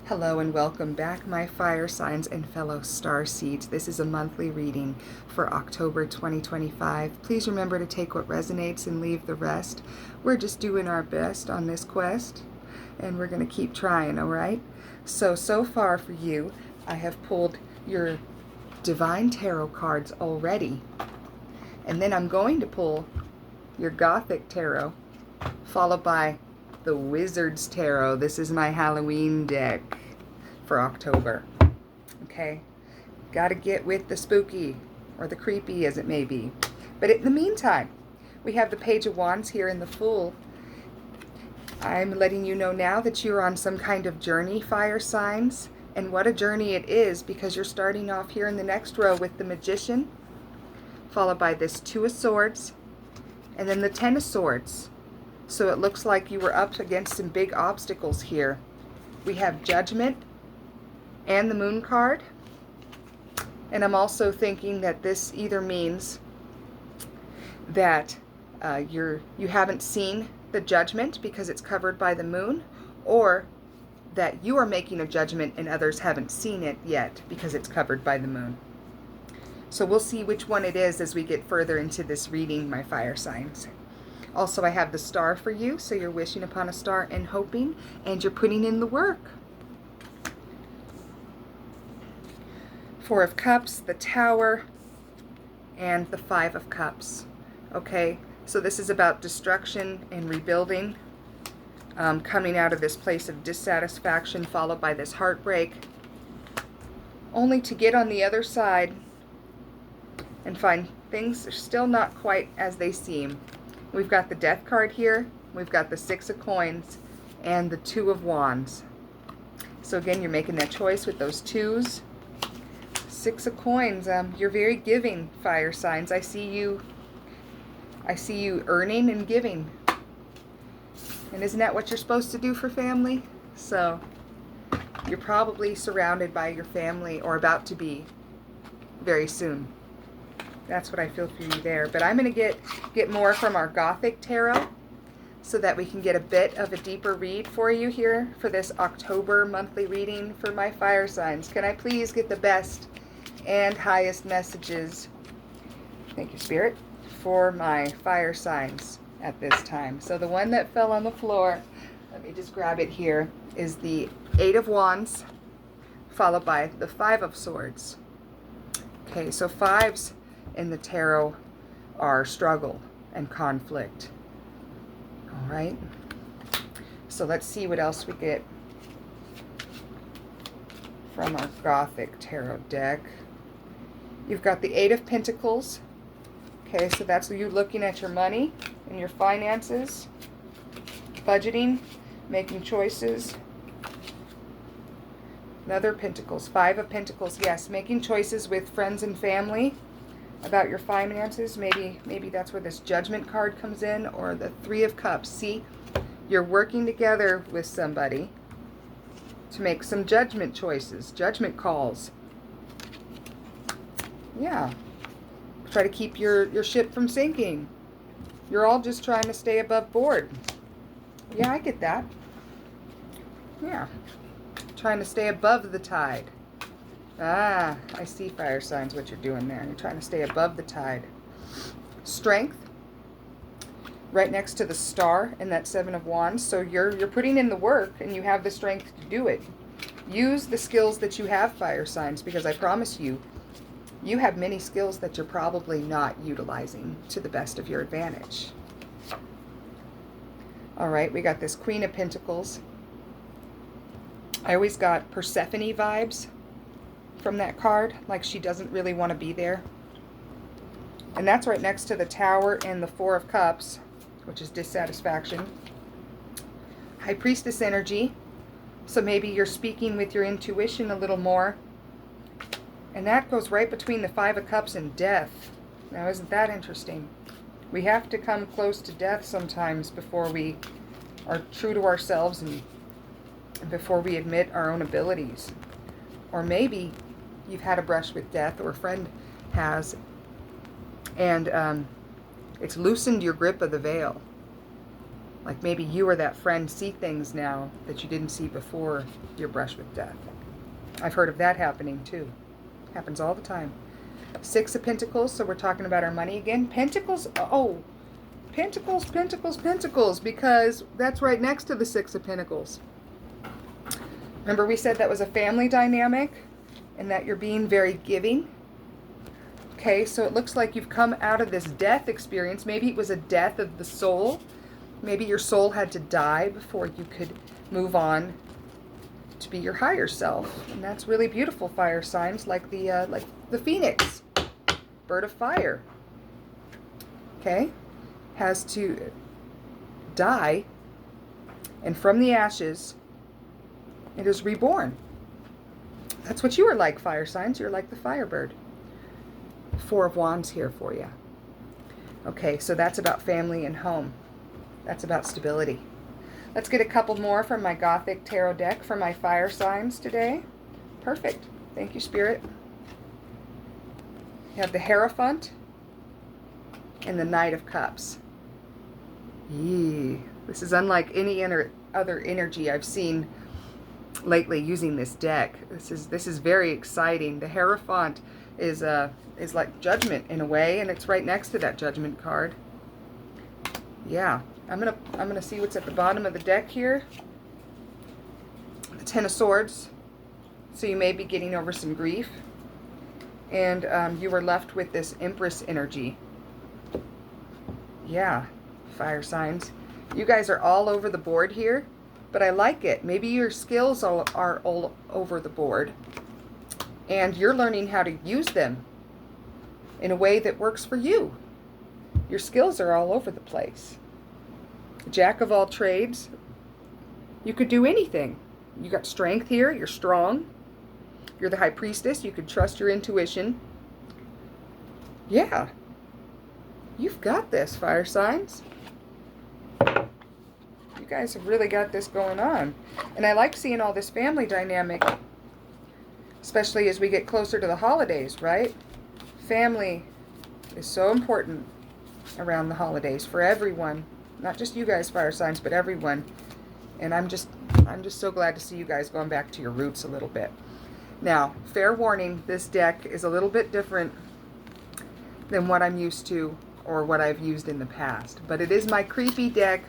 Hello and welcome back, my fire signs and fellow star seeds. This is a monthly reading for October 2025. Please remember to take what resonates and leave the rest. We're just doing our best on this quest, and we're going to keep trying, all right? So far for you, I have pulled your Divine Tarot cards already. And then I'm going to pull your Gothic Tarot, followed by the Wizard's Tarot. This is my Halloween deck for October. Okay, gotta get with the spooky, or the creepy as it may be. But in the meantime, we have the Page of Wands here in the Fool. I'm letting you know now that you're on some kind of journey, fire signs. And what a journey it is, because you're starting off here in the next row with the Magician, followed by this Two of Swords, and then the Ten of Swords. So it looks like you were up against some big obstacles here. We have Judgment and the Moon card. And I'm also thinking that this either means that you haven't seen the judgment because it's covered by the moon, or that you are making a judgment and others haven't seen it yet because it's covered by the moon. So we'll see which one it is as we get further into this reading, my fire signs. Also, I have the Star for you, so you're wishing upon a star and hoping, and you're putting in the work. Four of Cups, the Tower, and the Five of Cups. Okay, so this is about destruction and rebuilding, coming out of this place of dissatisfaction, followed by this heartbreak, only to get on the other side and find things are still not quite as they seem. We've got the Death card here, we've got the Six of Coins, and the Two of Wands. So again, you're making that choice with those twos. Six of Coins, you're very giving, fire signs. I see you earning and giving. And isn't that what you're supposed to do for family? So you're probably surrounded by your family, or about to be very soon. That's what I feel for you there. But I'm going to get more from our Gothic Tarot so that we can get a bit of a deeper read for you here for this October monthly reading for my fire signs. Can I please get the best and highest messages, thank you, Spirit, for my fire signs at this time? So the one that fell on the floor, let me just grab it here, is the Eight of Wands, followed by the Five of Swords. Okay, so fives in the tarot are struggle and conflict. All right, so let's see what else we get from our Gothic Tarot deck. You've got the Eight of Pentacles. Okay, so that's you looking at your money and your finances, budgeting, making choices. Another Pentacles, Five of Pentacles, yes, making choices with friends and family about your finances. Maybe that's where this Judgment card comes in, or the Three of Cups. See, you're working together with somebody to make some judgment choices, judgment calls. Yeah, try to keep your ship from sinking. You're all just trying to stay above board. Yeah, I get that. Yeah, trying to stay above the tide. Ah, I see, fire signs, what you're doing there. You're trying to stay above the tide. Strength, right next to the Star and that Seven of Wands. So you're putting in the work, and you have the strength to do it. Use the skills that you have, fire signs, because I promise you, you have many skills that you're probably not utilizing to the best of your advantage. All right, we got this Queen of Pentacles. I always got Persephone vibes from that card, like she doesn't really want to be there. And that's right next to the Tower and the Four of Cups, which is dissatisfaction. High Priestess energy, so maybe you're speaking with your intuition a little more. And that goes right between the Five of Cups and death. Now, isn't that interesting? We have to come close to death sometimes before we are true to ourselves, and before we admit our own abilities. Or maybe you've had a brush with death, or a friend has, and it's loosened your grip of the veil. Like maybe you or that friend see things now that you didn't see before your brush with death. I've heard of that happening too. Happens all the time. Six of Pentacles, so we're talking about our money again. Pentacles, oh, Pentacles, Pentacles, Pentacles, because that's right next to the Six of Pentacles. Remember we said that was a family dynamic and that you're being very giving? Okay, so it looks like you've come out of this death experience. Maybe it was a death of the soul. Maybe your soul had to die before you could move on to be your higher self. And that's really beautiful, fire signs, like the phoenix, bird of fire. Okay, has to die, and from the ashes it is reborn. That's what you are like, fire signs. You're like the firebird. Four of Wands here for you. Okay, so that's about family and home. That's about stability. Let's get a couple more from my Gothic Tarot deck for my fire signs today. Perfect. Thank you, Spirit. You have the Hierophant and the Knight of Cups. Yee. This is unlike any other energy I've seen lately using this deck. This is very exciting. The Hierophant is like judgment in a way, and it's right next to that judgment card. Yeah, I'm gonna see what's at the bottom of the deck here. The Ten of Swords. So you may be getting over some grief, and you were left with this Empress energy. Yeah, fire signs. You guys are all over the board here, but I like it. Maybe your skills are all over the board, and you're learning how to use them in a way that works for you. Your skills are all over the place. Jack of all trades. You could do anything. You got strength here. You're strong. You're the High Priestess. You could trust your intuition. Yeah. You've got this, fire signs. You guys have really got this going on. And I like seeing all this family dynamic, especially as we get closer to the holidays, right? Family is so important around the holidays for everyone. Not just you guys, fire signs, but everyone. And I'm just so glad to see you guys going back to your roots a little bit. Now, fair warning, this deck is a little bit different than what I'm used to or what I've used in the past. But it is my creepy deck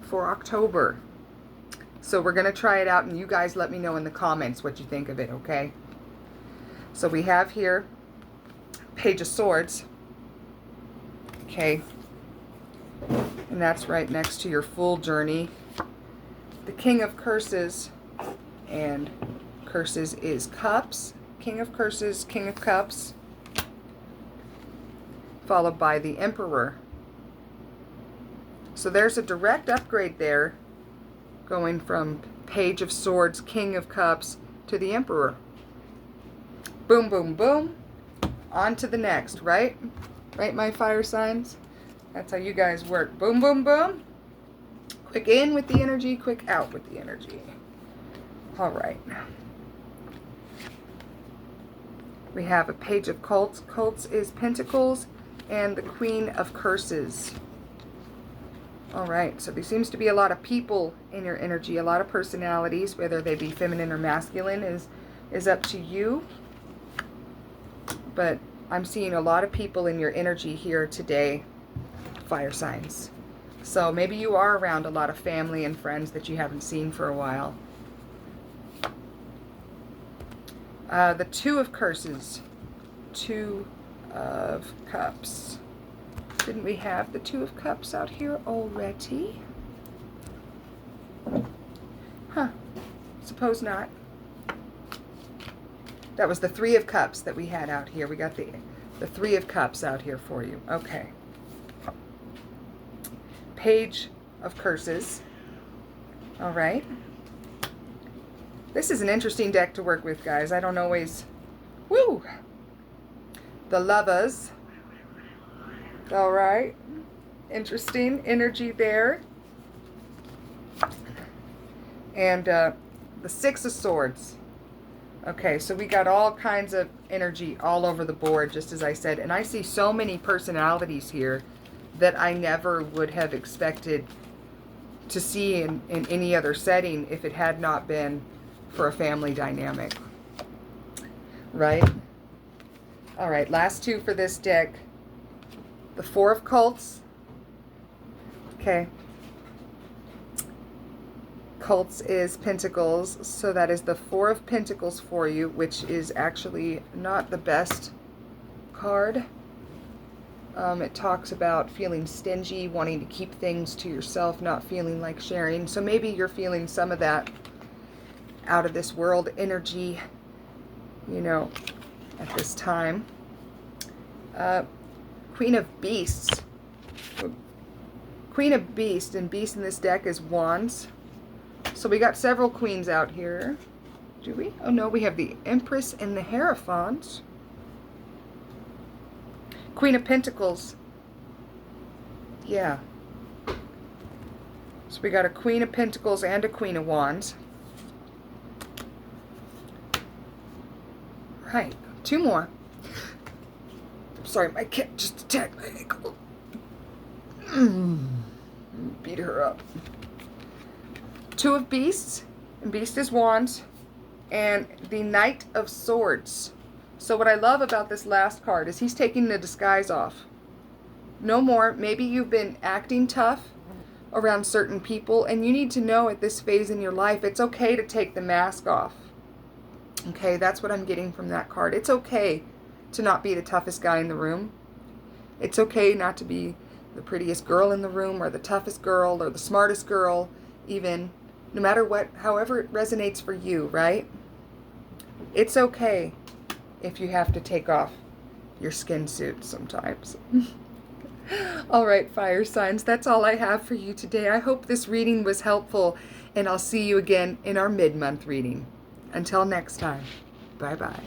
for October. So we're going to try it out, and you guys let me know in the comments what you think of it, okay? So we have here Page of Swords. Okay. And that's right next to your Fool journey. The King of Curses, and Curses is Cups. King of Curses, King of Cups. Followed by the Emperor. So there's a direct upgrade there, going from Page of Swords, King of Cups, to the Emperor. Boom, boom, boom. On to the next, right? Right, my fire signs? That's how you guys work. Boom, boom, boom. Quick in with the energy, quick out with the energy. All right. We have a Page of Cups. Cups is Pentacles, and the Queen of Curses. All right, so there seems to be a lot of people in your energy, a lot of personalities, whether they be feminine or masculine is up to you. But I'm seeing a lot of people in your energy here today, fire signs. So maybe you are around a lot of family and friends that you haven't seen for a while. The Two of Curses. Two of Cups. Didn't we have the Two of Cups out here already? Huh. Suppose not. That was the Three of Cups that we had out here. We got the Three of Cups out here for you. Okay. Page of Curses. All right. This is an interesting deck to work with, guys. I don't always... Woo! The Lovers. All right. Interesting energy there. And the Six of Swords. Okay, so we got all kinds of energy all over the board, just as I said. And I see so many personalities here that I never would have expected to see in any other setting if it had not been for a family dynamic. Right? All right, last two for this deck. The Four of Cups. Okay. Cups is Pentacles, so that is the Four of Pentacles for you, which is actually not the best card. It talks about feeling stingy, wanting to keep things to yourself, not feeling like sharing. So maybe you're feeling some of that out of this world energy, you know, at this time. Queen of Beasts. Queen of Beasts, and Beast in this deck is Wands. So we got several queens out here. Do we? Oh no, we have the Empress and the Hierophant. Queen of Pentacles. Yeah. So we got a Queen of Pentacles and a Queen of Wands. Right. Two more. Sorry, my cat just attacked my ankle. Beat her up. Two of Beasts, and Beast is Wands, and the Knight of Swords. So what I love about this last card is he's taking the disguise off. No more. Maybe you've been acting tough around certain people, and you need to know at this phase in your life, it's okay to take the mask off. Okay, that's what I'm getting from that card. It's okay to not be the toughest guy in the room. It's okay not to be the prettiest girl in the room, or the toughest girl, or the smartest girl, even. No matter what, however it resonates for you, right? It's okay if you have to take off your skin suit sometimes. All right, fire signs, that's all I have for you today. I hope this reading was helpful, and I'll see you again in our mid-month reading. Until next time, bye-bye.